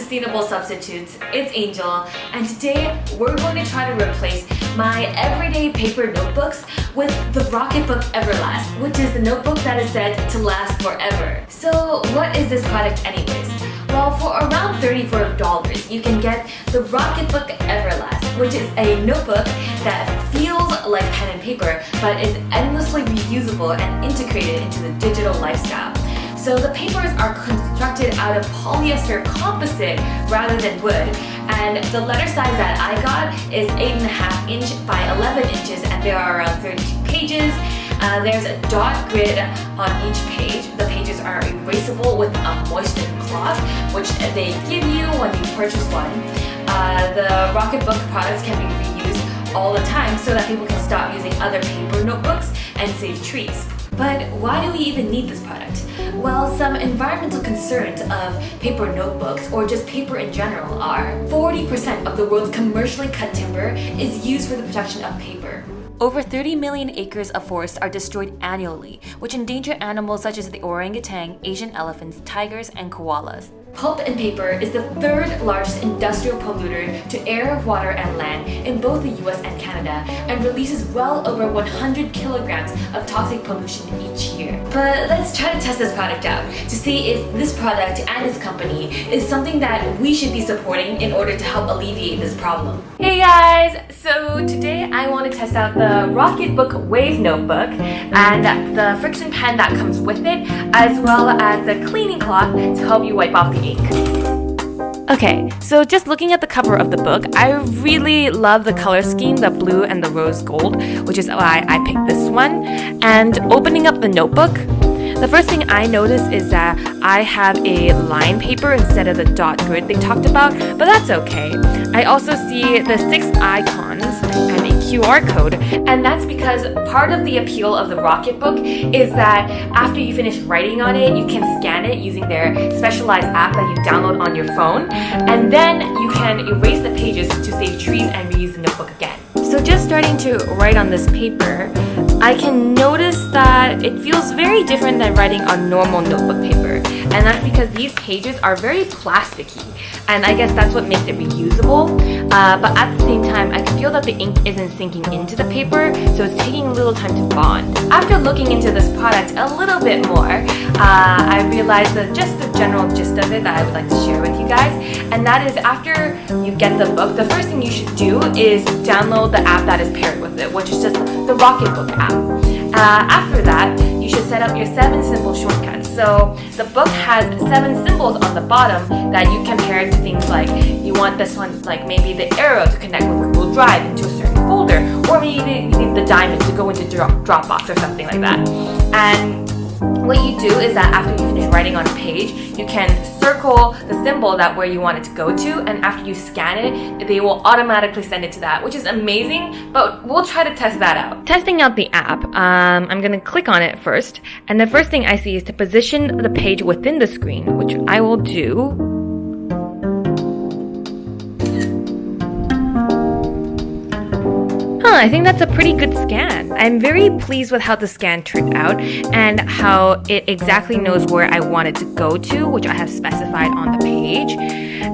sustainable substitutes. It's Angel, and today we're going to try to replace my everyday paper notebooks with the Rocketbook Everlast, which is the notebook that is said to last forever. So what is this product anyways? Well, for around $34, you can get the Rocketbook Everlast, which is a notebook that feels like pen and paper, but is endlessly reusable and integrated into the digital lifestyle. So the papers are constructed out of polyester composite rather than wood, and the letter size that I got is 8.5 inch by 11 inches, and there are around 32 pages. There's a dot grid on each page. The pages are erasable with a moistened cloth, which they give you when you purchase one. The Rocketbook products can be reused all the time so that people can stop using other paper notebooks and save trees. But why do we even need this product? Well, some environmental concerns of paper notebooks, or just paper in general, are 40% of the world's commercially cut timber is used for the production of paper. Over 30 million acres of forests are destroyed annually, which endanger animals such as the orangutan, Asian elephants, tigers, and koalas. Pulp and paper is the third largest industrial polluter to air, water, and land in both the US and Canada, and releases well over 100 kilograms of toxic pollution each year. But let's try to test this product out to see if this product and its company is something that we should be supporting in order to help alleviate this problem. Hey guys! So today I want to test out the Rocketbook Wave Notebook and the friction pen that comes with it, as well as the cleaning cloth to help you wipe off the ink. Okay, so just looking at the cover of the book, I really love the color scheme, the blue and the rose gold, which is why I picked this one. And opening up the notebook, the first thing I notice is that I have a line paper instead of the dot grid they talked about, but that's okay. I also see the 6 icons and a QR code, and that's because part of the appeal of the Rocketbook is that after you finish writing on it, you can scan it using their specialized app that you download on your phone, and then you can erase the pages to save trees and reuse the notebook again. So just starting to write on this paper, I can notice that it feels very different than writing on normal notebook paper. And that's because these pages are very plasticky. And I guess that's what makes it reusable. But at the same time, I can feel that the ink isn't sinking into the paper, so it's taking a little time to bond. After looking into this product a little bit more, I realized that just the general gist of it that I would like to share with you guys. And that is, after you get the book, the first thing you should do is download the app that is paired with it, which is just the Rocketbook app. After that, you should set up your 7 simple shortcuts. So the book has 7 symbols on the bottom that you can pair to things like you want this one, like maybe the arrow to connect with Google Drive into a certain folder, or maybe you need the diamond to go into Dropbox or something like that. And what you do is that after you finish writing on a page, you can circle the symbol that where you want it to go to, and after you scan it, they will automatically send it to that, which is amazing, but we'll try to test that out. Testing out the app, I'm going to click on it first, and the first thing I see is to position the page within the screen, which I will do. I think that's a pretty good scan. I'm very pleased with how the scan turned out and how it exactly knows where I want it to go to, which I have specified on the page.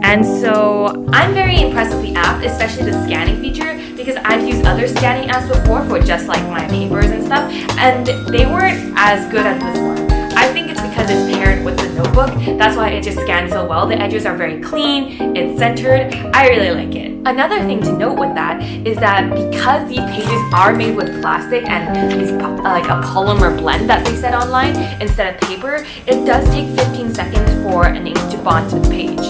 And so I'm very impressed with the app, especially the scanning feature, because I've used other scanning apps before for just like my papers and stuff, and they weren't as good as this one. I think it's because it's paired with the notebook. That's why it just scans so well. The edges are very clean, it's centered. I really like it. Another thing to note with that is that because these pages are made with plastic and it's like a polymer blend that they said online instead of paper, it does take 15 seconds for an ink to bond to the page.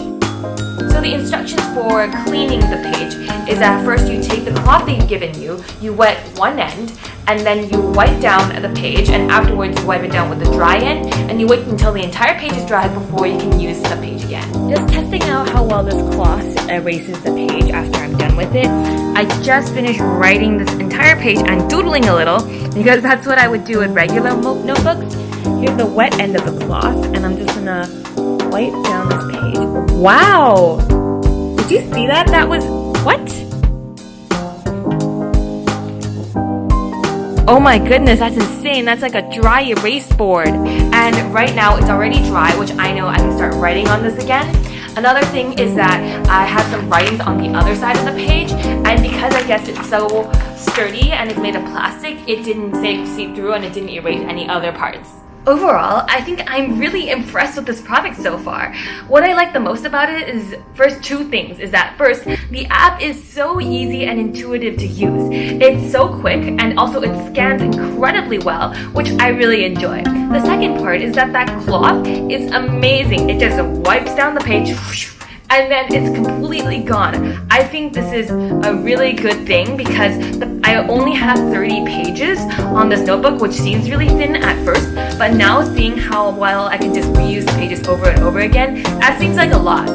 So the instructions for cleaning the page is that first you take the cloth they've given you, you wet one end, and then you wipe down the page, and afterwards you wipe it down with the dry end, and you wait until the entire page is dry before you can use the page again. Just testing out how well this cloth erases the page after I'm done with it. I just finished writing this entire page and doodling a little, because that's what I would do with regular notebooks. Here's the wet end of the cloth, and I'm just gonna wipe down this page. Wow! Did you see that? That was... what? Oh my goodness, that's insane. That's like a dry erase board. And right now it's already dry, which I know I can start writing on this again. Another thing is that I have some writings on the other side of the page, and because I guess it's so sturdy and it's made of plastic, it didn't seep through and it didn't erase any other parts. Overall, I think I'm really impressed with this product so far. What I like the most about it is first two things. Is that first, the app is so easy and intuitive to use. It's so quick and also it scans incredibly well, which I really enjoy. The second part is that cloth is amazing. It just wipes down the page and then it's completely gone. I think this is a really good thing because I only have 30 pages on this notebook, which seems really thin at first, but now seeing how well I can just reuse the pages over and over again, that seems like a lot.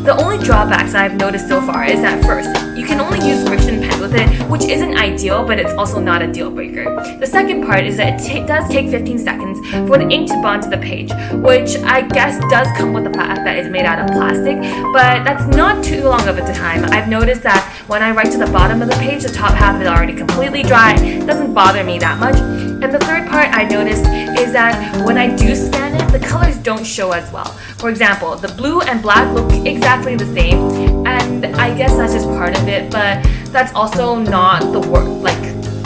The only drawbacks I've noticed so far is that first, you can only use friction pens with it, which isn't ideal, but it's also not a deal breaker. The second part is that it does take 15 seconds for the ink to bond to the page, which I guess does come with the fact that it's made out of plastic, but that's not too long of a time. I've noticed that when I write to the bottom of the page, the top half is already completely dry. It doesn't bother me that much. And the third part I noticed is that when I do scan it, the colors don't show as well. For example, the blue and black look exactly the same, and I guess that's just part of it, but that's also not the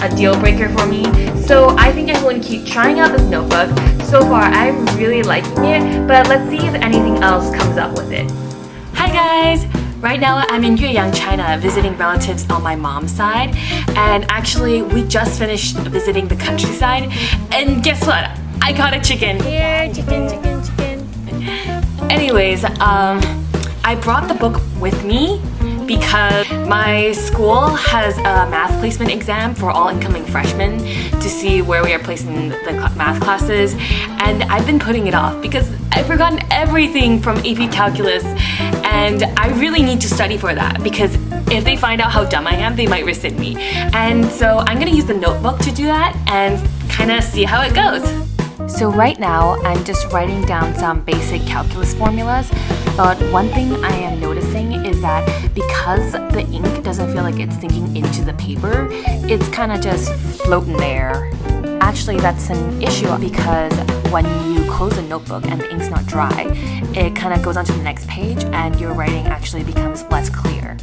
a deal breaker for me. So I think I'm going to keep trying out this notebook. So far, I'm really liking it, but let's see if anything else comes up with it. Hi guys! Right now I'm in Yueyang, China, visiting relatives on my mom's side, and actually we just finished visiting the countryside, and guess what? I got a chicken. Here, chicken. Anyways, I brought the book with me because my school has a math placement exam for all incoming freshmen to see where we are placed in the math classes, and I've been putting it off because I've forgotten everything from AP Calculus, and I really need to study for that because if they find out how dumb I am, they might rescind me. And so I'm gonna use the notebook to do that and kind of see how it goes. So right now, I'm just writing down some basic calculus formulas, but one thing I am noticing is that because the ink doesn't feel like it's sinking into the paper, it's kind of just floating there. Actually, that's an issue because when you close a notebook and the ink's not dry, it kind of goes on to the next page and your writing actually becomes less clear.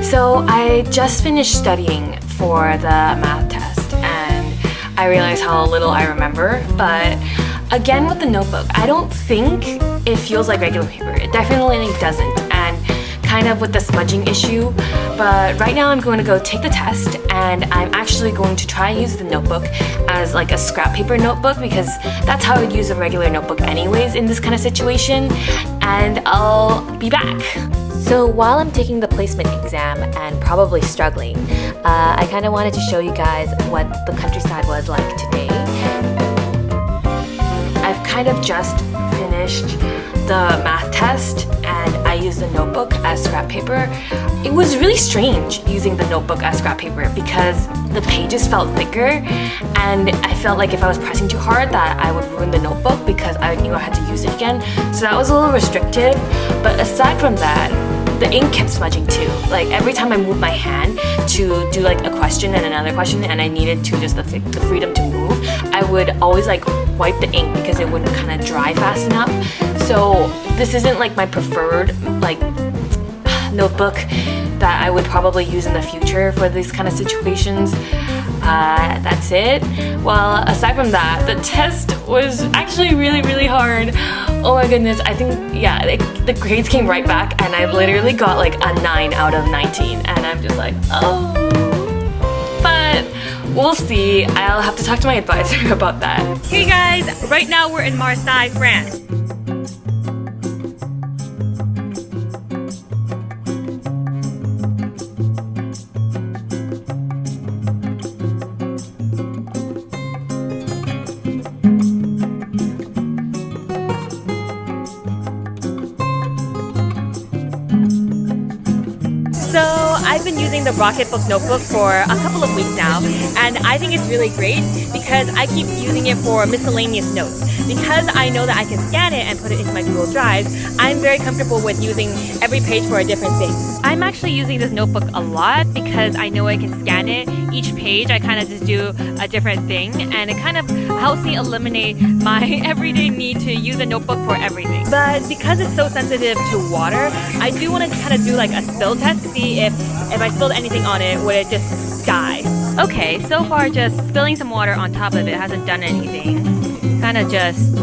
So I just finished studying for the math test and I realized how little I remember, but again with the notebook, I don't think it feels like regular paper. It definitely doesn't, and kind of with the smudging issue. But right now I'm going to go take the test, and I'm actually going to try and use the notebook as like a scrap paper notebook because that's how I would use a regular notebook anyways in this kind of situation, and I'll be back. So while I'm taking the placement exam and probably struggling, I kind of wanted to show you guys what the countryside was like today. I've kind of just finished the math test and I used the notebook as scrap paper. It was really strange using the notebook as scrap paper because the pages felt thicker and I felt like if I was pressing too hard that I would ruin the notebook because I knew I had to use it again. So that was a little restrictive, but aside from that, the ink kept smudging too. Like every time I moved my hand to do like a question and another question and I needed to just the freedom to move, I would always like wipe the ink because it wouldn't kind of dry fast enough. So this isn't like my preferred like notebook that I would probably use in the future for these kind of situations. That's it. Well, aside from that, the test was actually really hard. Oh my goodness, I think, yeah, the grades came right back and I literally got like a 9 out of 19 and I'm just like, oh. But we'll see. I'll have to talk to my advisor about that. Hey guys, right now we're in Marseille, France. So I've been using the Rocketbook notebook for a couple of weeks now, and I think it's really great because I keep using it for miscellaneous notes. Because I know that I can scan it and put it into my Google Drives, I'm very comfortable with using every page for a different thing. I'm actually using this notebook a lot because I know I can scan it each page I kind of just do a different thing, and it kind of helps me eliminate my everyday need to use a notebook for everything. But because it's so sensitive to water, I do want to kind of do like a spill test to see if I spilled anything on it, would it just die? Okay, so far just spilling some water on top of it hasn't done anything. Kind of just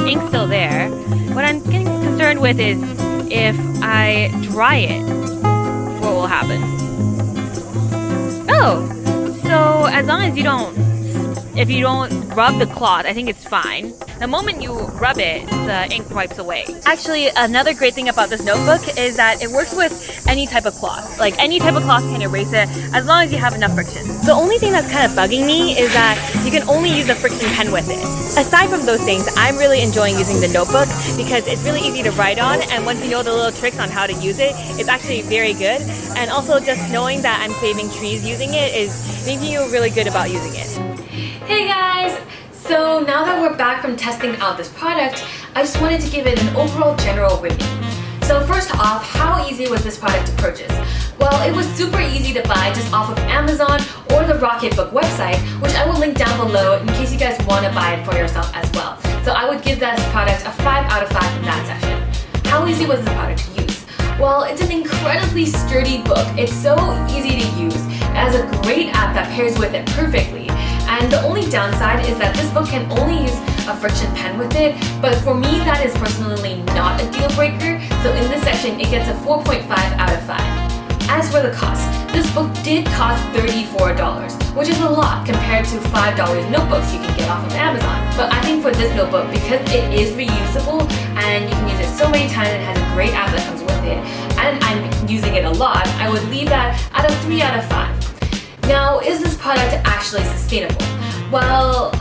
ink's still there. What I'm getting concerned with is if I dry it, what will happen? Oh, so as long as if you don't rub the cloth, I think it's fine. The moment you rub it, the ink wipes away. Actually, another great thing about this notebook is that it works with any type of cloth. Like any type of cloth can erase it as long as you have enough friction. The only thing that's kind of bugging me is that you can only use the friction pen with it. Aside from those things, I'm really enjoying using the notebook because it's really easy to write on, and once you know the little tricks on how to use it, it's actually very good. And also just knowing that I'm saving trees using it is making you really good about using it. Hey guys! So now that we're back from testing out this product, I just wanted to give it an overall general review. So first off, how easy was this product to purchase? Well, it was super easy to buy just off of Amazon or the Rocketbook website, which I will link down below in case you guys want to buy it for yourself as well. So I would give this product a 5 out of 5 in that section. How easy was this product to use? Well, it's an incredibly sturdy book. It's so easy to use. It has a great app that pairs with it perfectly. And the only downside is that this book can only use a friction pen with it, but for me that is personally not a deal breaker, so in this section it gets a 4.5 out of 5. As for the cost, this book did cost $34, which is a lot compared to $5 notebooks you can get off of Amazon. But I think for this notebook, because it is reusable and you can use it so many times and it has a great app that comes with it, and I'm using it a lot, I would leave that at a 3 out of 5. Now, is this product actually sustainable? Well,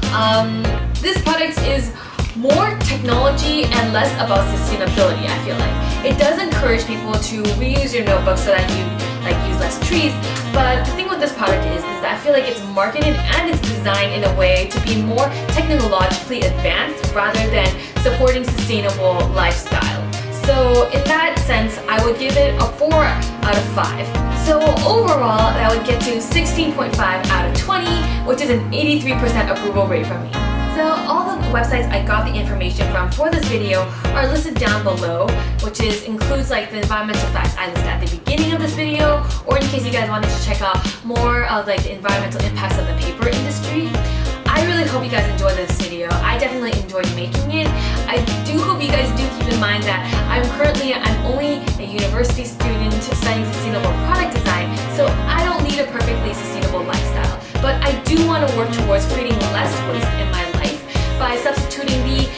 this product is more technology and less about sustainability, I feel like. It does encourage people to reuse your notebook so that you use less trees, but the thing with this product is that I feel like it's marketed and it's designed in a way to be more technologically advanced rather than supporting sustainable lifestyle. So in that sense, I would give it a 4 out of 5. So overall, that would get to 16.5 out of 20, which is an 83% approval rate from me. So all the websites I got the information from for this video are listed down below, which includes like the environmental facts I listed at the beginning of this video, or in case you guys wanted to check out more of like the environmental impacts of the paper industry. I really hope you guys enjoyed this video. I definitely enjoyed making it. I do hope you guys do keep in mind that I'm only a university student studying sustainable product design, so I don't need a perfectly sustainable lifestyle. But I do want to work towards creating less waste in my life by substituting the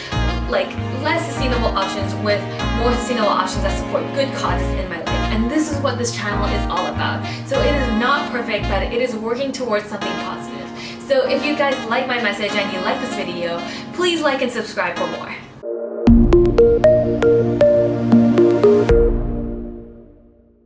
less sustainable options with more sustainable options that support good causes in my life. And this is what this channel is all about. So it is not perfect, but it is working towards something positive. So if you guys like my message and you like this video, please like and subscribe for more.